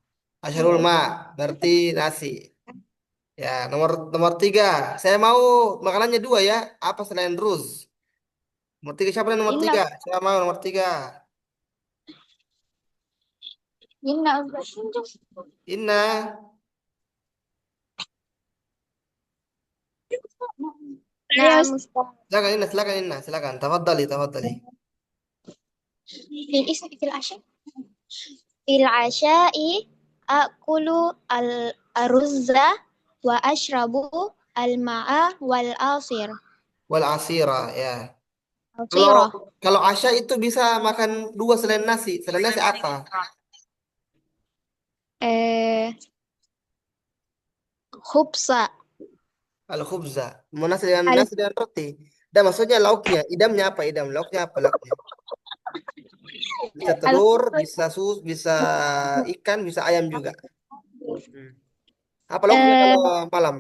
Asyrul ma, berarti nasi. Ya, nomor 3. Saya mau makanannya 2 ya. Apa selain ruz? Nomor 3 siapa yang nomor Inna 3? Saya mau nomor 3. inna Ustaz. Inna. Saya Ustaz. Silakan Inna, silakan Inna, silakan. Tafadhali, tafadhali. Fil ismi fil asya. Fil asya'i akulu al-ruzza wa ashrabu al-ma'a wal asir. Wal asira ya. Kalau Asira. kalau Asya itu bisa makan 2 selain nasi. Selain nasi apa? Eh, khubsa. Al khubza. Mau nasi dengan roti. Dan maksudnya lauknya, idamnya apa idam? Lauknya apa lauknya? Bisa telur, bisa bisa ikan, bisa ayam juga. Hmm. Apa lauknya Eh, kalau malam?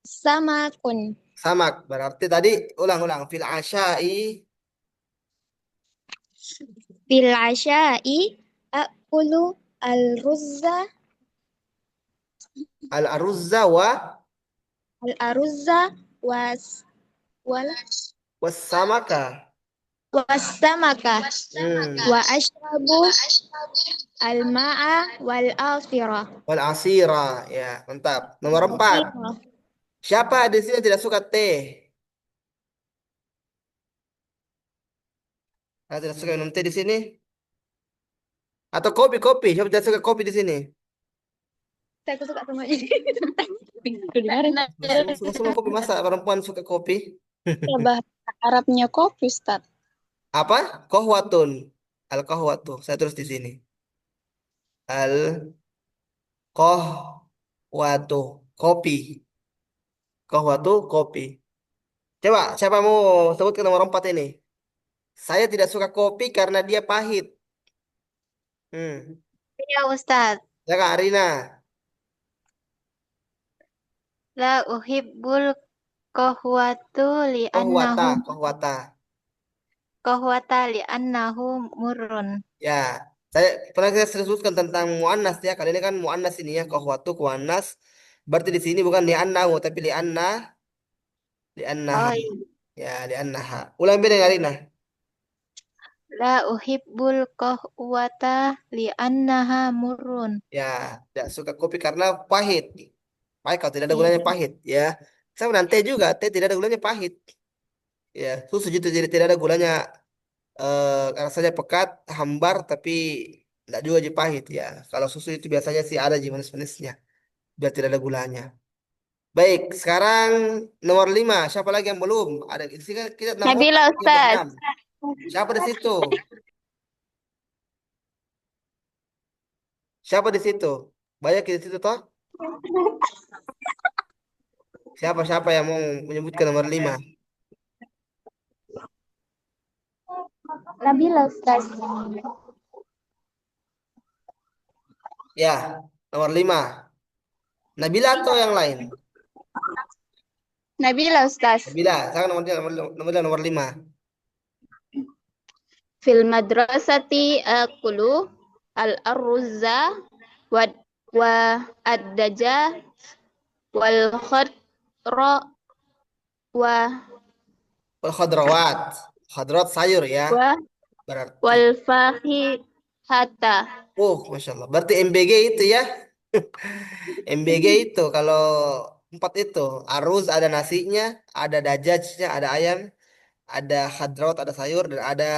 samakun. Samak. Berarti tadi ulang-ulang fil asyai Fil asya'i akulu al-ruzza al aruzza wa al-aruzza was wal wassamaka. wasamaka Hmm. wa ashrabu al-ma'a wal asira. Wal asira ya, mantap. Nomor 4. Siapa di sini yang tidak suka teh? Ada tidak suka minum teh di sini? Atau kopi? Siapa tidak suka kopi di sini? Saya suka sama ini. Kemarin Suka semua kopi, masa perempuan suka kopi? bahasa Arabnya kopi, Ustaz. Apa? Kohwatun. Al kohwatu. Saya tulis di sini. Al kohwatu. Kopi. Kohwatu kopi. Coba siapa mau sebutkan nomor 4 ini? Saya tidak suka kopi karena dia pahit. Hmm. Ya, Ustaz. Ya Kak Arina. La uhibbul qahwatu Kohwata. li'annahu Kohwata. qahwata li'annahu murrun. Ya, saya pernah saya sebutkan tentang muannas ya. Kali ini kan muannas ini ya, kohwatu muannas. Berarti di sini bukan li'annahu tapi li'annaha. Oh, iya. Ya, li'annaha. Ulang beda Arina. La uhibbul qahwata li'annaha murrun. Ya, tidak suka kopi karena pahit. Pahit kalau tidak ada Iya. gulanya pahit. Ya, sama dengan teh juga. Teh tidak ada gulanya pahit. Ya, susu juga tidak ada gulanya. Rasanya pekat, hambar, tapi tidak juga jadi pahit. Ya, kalau susu itu biasanya sih ada sih manis-manisnya. Biar tidak ada gulanya. Baik, sekarang nomor 5. Siapa lagi yang belum? Ada di sini kan kita 6 Nabila, orang, dia Ustaz. berenam. Siapa di situ? Siapa di situ? Banyak di situ toh? Siapa yang mau menyebutkan nomor 5? Nabila, Ustaz. Ya, nomor 5. Nabila atau yang lain? Nabila, Ustaz. Nabila, sekarang nomor 5. Fil madrasati akulu al-aruzza wa wa ad-daja wal khadra wa Wal khadrawat. Khadrawat sayur ya. wa Berarti. wal fahihata. Masya Allah. Berarti MBG itu ya. MBG itu kalau 4 itu. Aruz ada nasinya, ada dajajnya, ada ayam, ada khadrawat, ada sayur, dan ada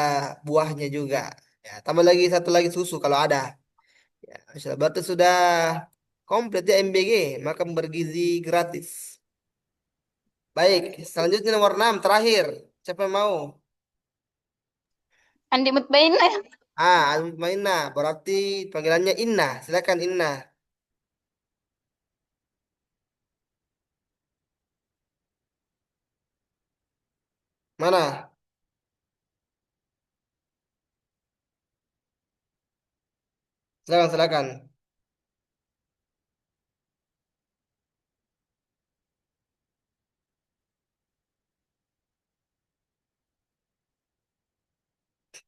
buahnya juga. Ya, tambah lagi satu lagi susu kalau ada. Ya, Masya Allah. Berarti sudah komplit ya MBG. Makan bergizi gratis. Baik, selanjutnya nomor 6 terakhir. Siapa yang mau? Andi Mutmainah. Al-mutmainnah berarti panggilannya Inna. Silakan Inna. Mana? Silakan, silakan.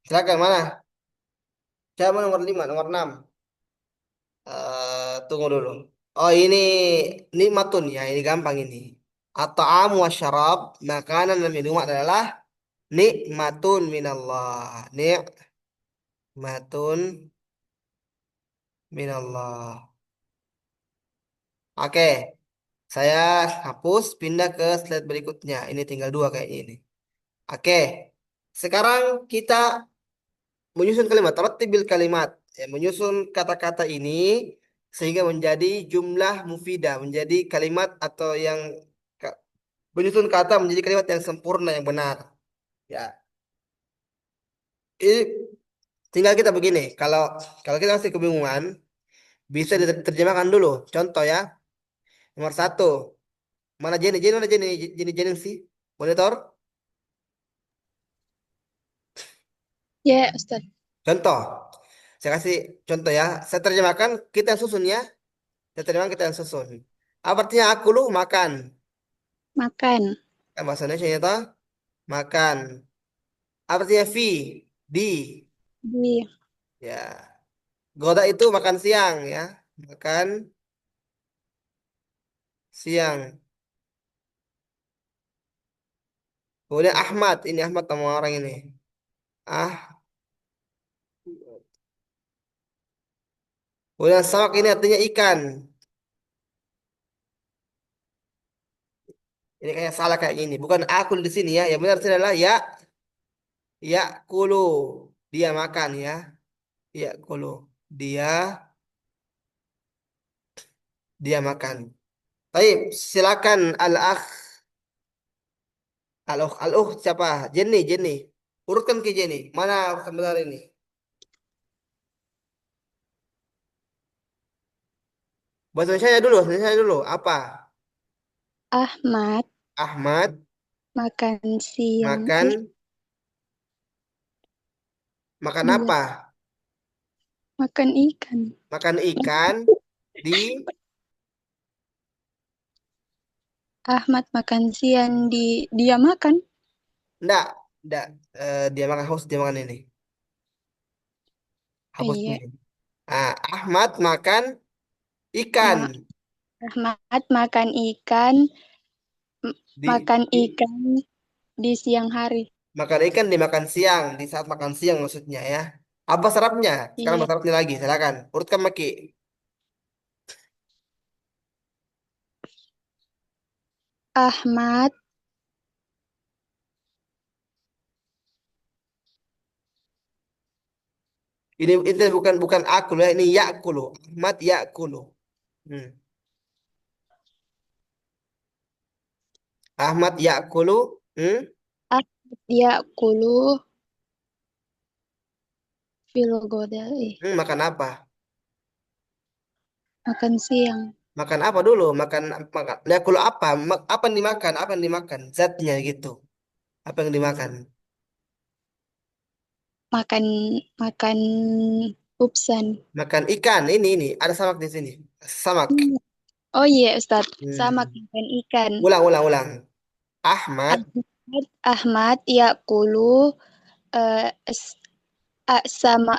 Silakan mana? Siapa nomor 5, nomor 6? Tunggu dulu. Oh, ini nikmatun ya, ini gampang ini. At-ta'am wa syarab, makanan dan minuman adalah nikmatun minallah. Nikmatun minallah. Oke, saya hapus, pindah ke slide berikutnya. Ini tinggal dua kayaknya ini. Oke, sekarang kita menyusun kalimat, rattibil kalimat. Ya, menyusun kata-kata ini sehingga menjadi jumlah mufidah, menjadi kalimat atau yang ka- menyusun kata menjadi kalimat yang sempurna, yang benar. Ya, ini tinggal kita begini. Kalau kalau kita masih kebingungan, bisa diterjemahkan dulu. Contoh ya, nomor satu. Mana Jenny? Jenny mana Jenny? Jenny Jenny sih? Monitor? Ya, Ustaz. Contoh. Saya kasih contoh ya. Saya terjemahkan, kita yang susun ya. Saya terjemahkan, kita yang susun. Apa artinya aku lu makan? Makan. Kan bahasa Indonesia ya toh? Makan. Apa artinya fi? Di. Di. Ya. Goda itu makan siang ya. Makan siang. Kemudian Ahmad. Ini Ahmad nama orang ini. Ah. Kemudian sawak ini artinya ikan. Ini kayak salah kayak gini. Bukan aku di sini ya. Yang benar adalah ya. Ya kulu. Dia makan ya. Ya kulu. Dia. Dia makan. Baik, silakan al-akh. Al-ukh siapa? Jenny, Jenny. Urutkan ke Jenny. Mana sebentar ini? Bahasa Indonesia dulu, bahasa Indonesia dulu. Apa? Ahmad Ahmad makan siang. makan makan Iya, apa? makan ikan. Makan ikan di Ahmad makan siang dia makan. enggak, enggak. Dia makan host, dia makan ini. Hapus Iya. ini. Ahmad makan ikan Ma Ahmad makan ikan di, di ikan di siang hari. makan ikan dimakan siang, di saat makan siang maksudnya ya. Apa syaratnya? Sekarang Iya. bahasa syaratnya lagi, silakan. Urutkan Maki. Ahmad Ini bukan bukan aku ya, ini yakulu. Ahmad yakulu. Hmm. Ahmad yakulu. Hmm? Ahmad yakulu fil ghadai. Makan apa? Makan siang. Makan apa dulu? Makan. Yakulu apa? Apa yang dimakan? Apa yang dimakan? Zatnya gitu. Apa yang dimakan? Makan makan upsan. Makan ikan. Ini. Ada samak di sini. Samak. Hmm. Oh iya, Ustaz. Sama Hmm. makan ikan. Ulang, ulang, ulang. Ahmad Ahmad yakulu sama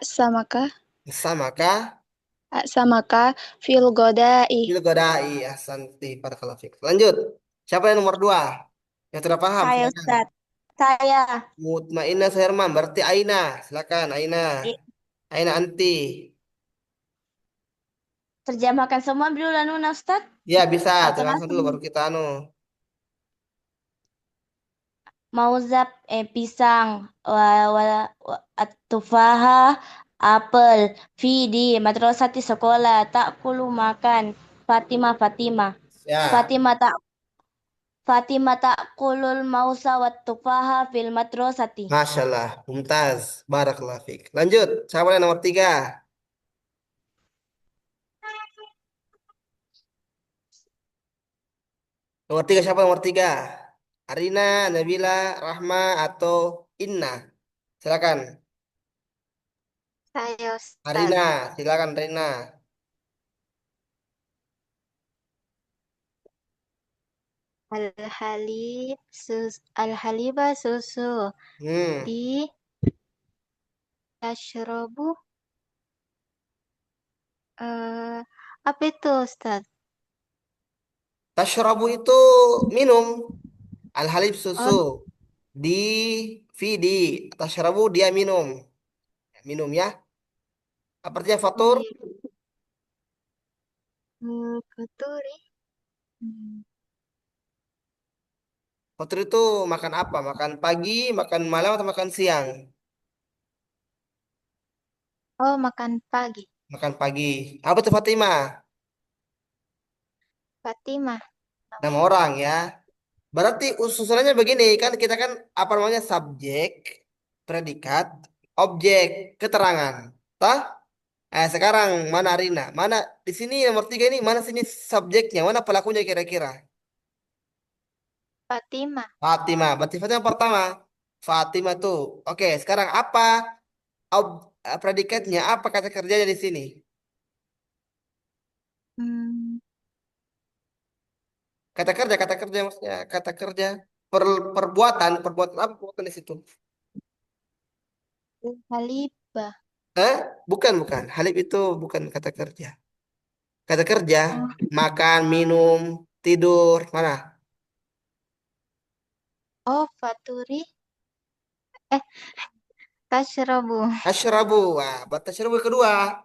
samakah samakah samaka fil godai. bil godai. Ahsanti barakallahu fiik. Lanjut. Siapa yang nomor 2? Yang sudah paham, Saya silakan. Ustaz. Saya. Mutmainnah Suherman. Berarti Aina. Silakan, Aina. I- Aina anti. Terjemahkan semua dulu Nuna Ustaz. Ya bisa, Atau termasuk dulu langsung baru kita anu. mauzab pisang at-tufaha apel fi madrasati sekolah tak kulu makan Fatimah Ya, Fatimah tak Fatimah ta'kulul mausa wat tufaha fil madrasati. Masya Allah, mumtaz. Barakallah fiik. Lanjut, siapa yang nomor 3? Nomor 3 siapa nomor 3? Arina, Nabila, Rahma, atau Inna? Silakan. Saya Ustaz. Arina, silakan Rina. Al-haliba susu Hmm. di tashrobu apa itu Ustaz? Tashrabu itu minum. Al-halib susu. Oh, Di Vidi. Tashrabu dia minum. Minum ya. Apa artinya fatur? di Faturi. Fatur itu makan apa? Makan pagi, makan malam, atau makan siang? Oh, makan pagi. Makan pagi. Apa itu Fatimah? Fatimah. Nama orang ya. Berarti susunannya begini kan kita kan apa namanya subjek, predikat, objek, keterangan. Tah? Sekarang mana Rina? Mana di sini nomor 3 ini mana sini subjeknya? Mana pelakunya kira-kira? Fatimah. Fatimah. Berarti Fatimah pertama. Fatimah tuh. Oke, sekarang apa predikatnya? Apa kata kerjanya di sini? Hmm, Kata kerja maksudnya kata kerja perbuatan apa perbuatan di situ? Halibah. Eh, bukan. Halib itu bukan kata kerja. Kata kerja, Oh, makan, minum, tidur, mana? oh, Faturi. Eh, tashrobu. Asyrabu. Wah, batas asyrabu kedua.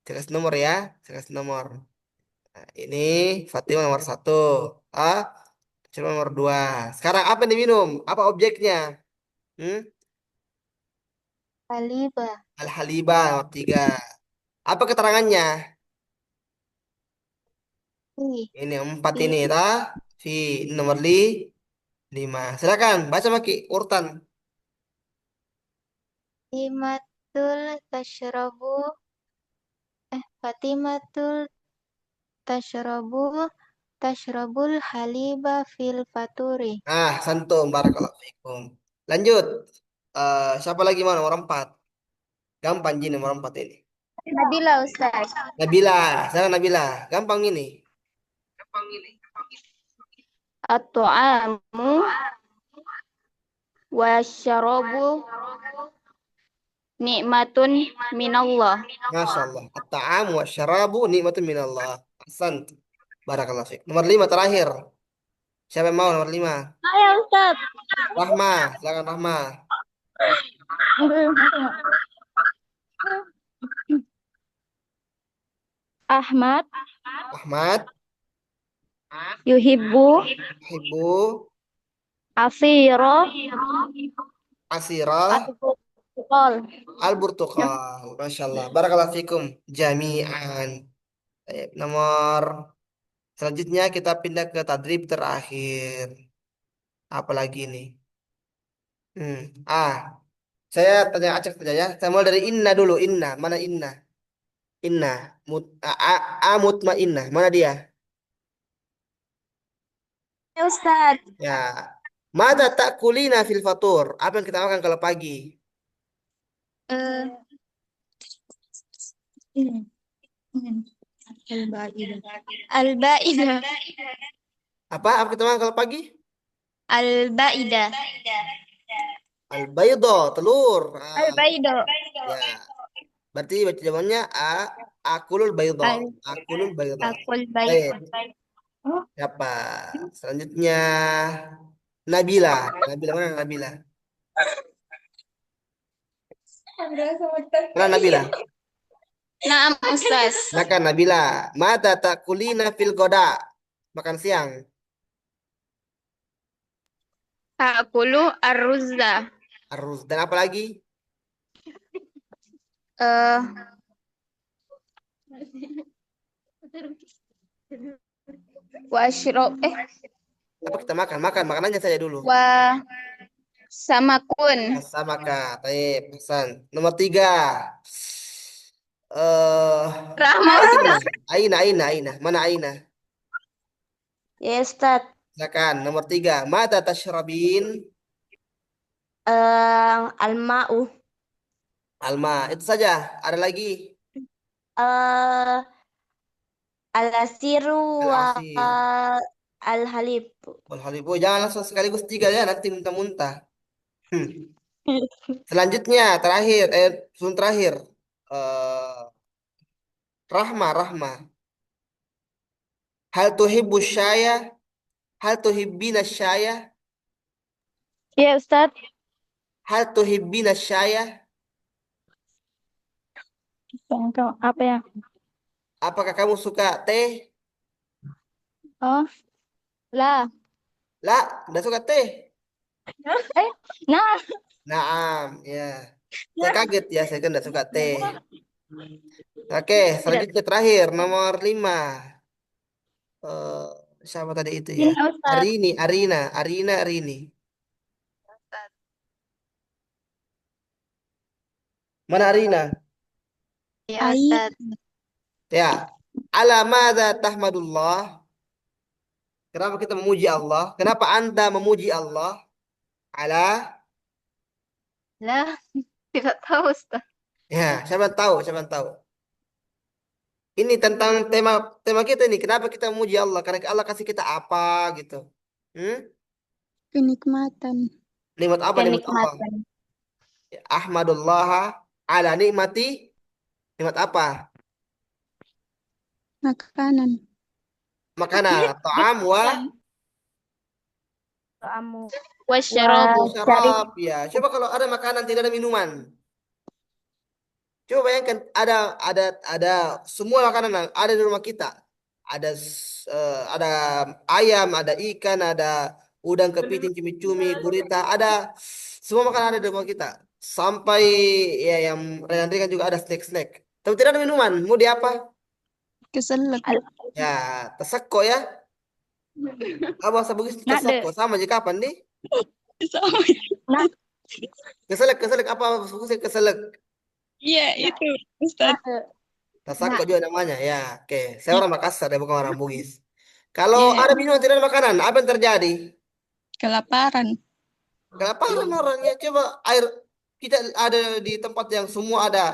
Jelas nomor ya, jelas nomor. Nah, ini Fatimah nomor 1. Ah, asyrabu nomor 2. Sekarang apa yang diminum? Apa objeknya? Hmm? Halibah. Al-Halibah nomor 3. Apa keterangannya? Ih, Ini 4 di ini, ta? Si nomor 5. Silakan baca maki urutan. Fatimatul tashrobu. Fatimatul tashrobu. Tashrobul haliba fil faturi. Santum barakallahu fikum. Lanjut. Siapa lagi mau nomor 4? Gampang Ji nomor 4 ini. Nabila Ustaz. Nabila, sana Nabila. Gampang ini. At-ta'amu wasyarabu nikmatun minallah. Masya Allah. At-ta'amu wa syarabu nikmatun minallah. Ahsant. Barakallahu fikum. Nomor 5 terakhir. Siapa yang mau nomor 5? Saya Ustaz. Rahma, silakan Rahma. Ahmad Ahmad, yuhibbu Hibbu, asira Asirah, al-burtuqal. Al-Burtuqal. Masya Allah. Barakallahu fikum. Jami'an. Baik, nomor selanjutnya kita pindah ke tadrib terakhir. Apa lagi nih? Hmm. Saya tanya acak saja ya. Saya mulai dari inna dulu. Inna. Mana inna? Inna. Mutmainnah. Mana dia? Ya Ustaz. Ya. Mada takulina fil fatur? Apa yang kita makan kalau pagi? Eh, Al-Baidah. Apa kita makan kalau pagi? Al-Baidah. Al-baydo, telur. Al-Baidah. Ya. Berarti baca jawabannya akulul baydo. Al Akulul baydo. Akul Baik. Baidah. Oh, Siapa? Selanjutnya Nabila. Nabila mana Nabila? Mana Nabila? Naam Ustaz. Makan Nabila. Mata takulina fil goda. Makan siang. Akulu ar-ruzza. Arus. Dan apa lagi? Eh, wa Apa kita makan? Makanannya saja dulu. Wa samakun. Sama Kak. Taib. Hasan. Nomor 3. Eh, Rahmat. Aina. Mana Aina? Ya Ustaz. Silakan. Nomor 3. Mata tashrabin? Al-ma'u. Alma. Itu saja. Ada lagi. Eh, Al-asiru wa Al-asir. al-halib. Walhalibu. Jangan langsung sekaligus 3 ya. Nanti muntah-muntah. Selanjutnya. Sebelum terakhir. Eh, Rahma. Hal tuhibbu syaya? Hal tuhibbina syaya? Ya Ustaz. Hal tuhibbina syaya? Apa ya? Apakah kamu suka teh? Oh, lah. Lah, tidak suka teh. Nah, Naam, ya. Saya kaget ya, saya kan tidak suka teh. Oke, selanjutnya terakhir, nomor 5. Eh, siapa tadi itu ya? ini Ustaz. Arini. Mana Arina? Ya Ustaz. Ya. Ala madza tahmadullah? Kenapa kita memuji Allah? Kenapa Anda memuji Allah? Ala? Lah, tidak tahu Ustaz. Ya, siapa yang tahu? Ini tentang tema kita ini. Kenapa kita memuji Allah? Karena Allah kasih kita apa gitu. Hmm? Kenikmatan. Nikmat apa? Nikmat Allah. Kenikmatan. Ahmadullah ala nikmati. Nikmat apa? Makanan. Makanan. Ta'am wa Kamu. Wasyarabu. syarab. Ya, coba kalau ada makanan tidak ada minuman. Coba bayangkan ada semua makanan yang ada di rumah kita. Ada ayam, ada ikan, ada udang kepiting, cumi-cumi, gurita, ada semua makanan ada di rumah kita. Sampai ya yang ringan-ringan juga ada snack-snack. Tapi tidak ada minuman. Mau di apa? Keselak. Ya, tasakko ya. Apa bahasa Bugis tasakko sama aja kapan nih? Keselak apa bahasa Bugis keselak? Iya, itu Ustaz. Tasakko juga namanya ya. Oke, saya orang Makassar ya bukan orang Bugis. Kalau ada minuman tidak ada makanan, apa yang terjadi? Kelaparan. Kelaparan orangnya. Coba air kita ada di tempat yang semua ada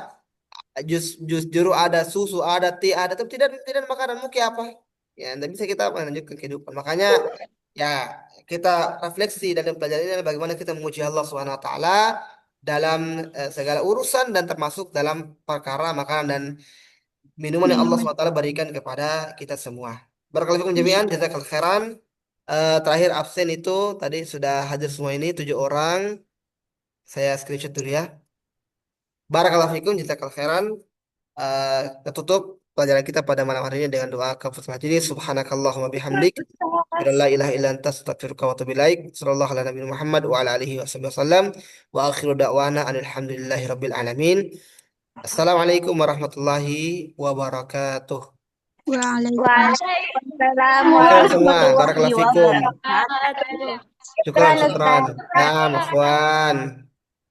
jus jeruk ada, susu ada, teh ada, tapi tidak ada makanan mungkin apa? Ya, tidak bisa kita melanjutkan kehidupan. Makanya ya kita refleksi dan pelajari ini adalah bagaimana kita memuji Allah Subhanahu Wa Taala dalam segala urusan dan termasuk dalam perkara makanan dan minuman yang Allah SWT berikan kepada kita semua. Barakallahu fikum jami'an, jazakallahu khairan. Terakhir absen itu tadi sudah hadir semua ini 7 orang. Saya screenshot dulu ya. Barakallahu fikum jazakallahu khairan. Kita tutup pelajaran kita pada malam hari ini dengan doa kafaratul majlis. Subhanakallahumma bihamdik. La ilaha illa anta astaghfiruka wa atubu ilaik. Sallallahu ala nabiyina Muhammad wa ala alihi wasallam. Wa akhiru da'wana alhamdulillahi rabbil alamin. Assalamualaikum warahmatullahi wabarakatuh. Waalaikumsalam Syukran semua. warahmatullahi Barakallahu fikum. wabarakatuh. Syukran. Nah, Afwan.